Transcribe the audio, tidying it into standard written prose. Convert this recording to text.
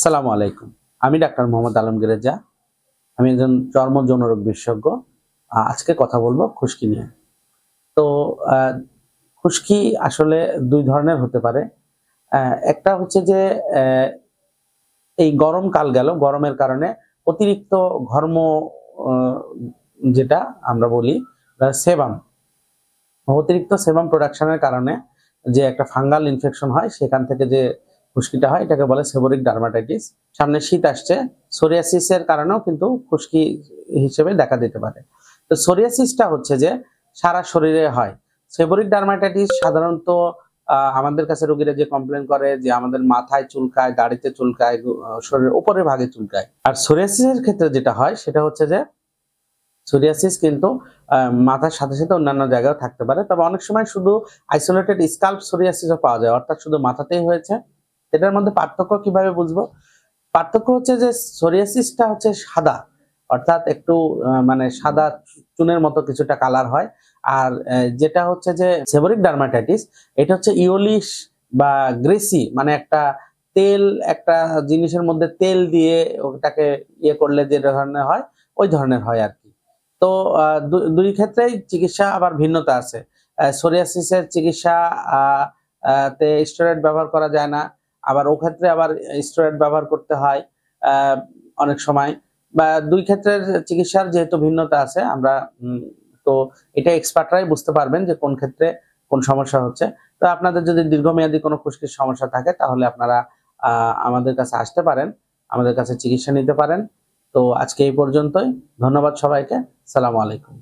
সালামু আলাইকুম। আমি ডাক্তার মোহাম্মদ আলমগীর রেজা। আমি একজন চর্ম যৌনরোগ বিশেষজ্ঞ। আজকে কথা বলবো খুশকি নিয়ে। তো খুশকি আসলে দুই ধরনের হতে পারে। একটা হচ্ছে যে এই গরমকাল গেল, গরমের কারণে অতিরিক্ত ঘর্ম আ যেটা আমরা বলি সেবাম। অতিরিক্ত সেবাম প্রোডাকশনের কারণে যে একটা ফাঙ্গাল ইনফেকশন হয়, সেখান থেকে যে খুশকিটা হয় এটাকে বলে সেবোরিক ডার্মাটাইটিস। সামনে শীত আসছে, সোরিয়াসিসের কারণেও কিন্তু খুশকি হিসেবে দেখা দিতে পারে। তো সোরিয়াসিসটা হচ্ছে যে সারা শরীরে হয়। সেবোরিক ডার্মাটাইটিস সাধারণত আমাদের কাছে রোগীরা যে কমপ্লেইন করে যে আমাদের মাথায় চুলকায়, দাড়িতে চুলকায়, শরীরের উপরের ভাগে চুলকায়। আর সোরিয়াসিসের ক্ষেত্রে যেটা হয় সেটা হচ্ছে যে সোরিয়াসিস কিন্তু মাথার সাথে সাথে অন্যান্য জায়গায়ও থাকতে পারে। তবে অনেক সময় শুধু আইসোলেটেড স্কাল্প সোরিয়াসিসও পাওয়া যায়, অর্থাৎ শুধু মাথাতেই হয়েছে। এটার মধ্যে পার্থক্য কিভাবে বুঝবো? পার্থক্য হচ্ছে যে সোরিয়াসিসটা হচ্ছে সাদা, অর্থাৎ একটু মানে সাদা চুনের মতো কিছুটা কালার হয়। আর যেটা হচ্ছে যে সেবোরিক ডার্মাটাইটিস, এটা হচ্ছে ইওলিশ বা গ্রেসি, মানে একটা জিনিসের মধ্যে তেল দিয়ে ওটাকে ইয়ে করলে যে ধরনের হয়, ওই ধরনের হয় আরকি। তো দুই ক্ষেত্রেই চিকিৎসা আবার ভিন্নতা আছে। সোরিয়াসিসের চিকিৎসা আ আ তে স্টেরয়েড ব্যবহার করা যায় না। আবার ও ক্ষেত্রে আবার স্টেরয়েড ব্যবহার করতে হয় আ অনেক সময়। বা ২ ক্ষেত্রের চিকিৎসার যেহেতু ভিন্নতা আছে, আমরা তো এটা এক্সপার্টরাই বুঝতে পারবেন যে কোন ক্ষেত্রে কোন সমস্যা হচ্ছে। তো আপনাদের যদি দীর্ঘমেয়াদী কোনো খুশকির সমস্যা থাকে তাহলে আপনারা আ আমাদের কাছে আসতে পারেন। আমাদের কাছে চিকিৎসা নিতে পারেন। তো আজকে এই পর্যন্তই। ধন্যবাদ সবাইকে। সালামু আলাইকুম।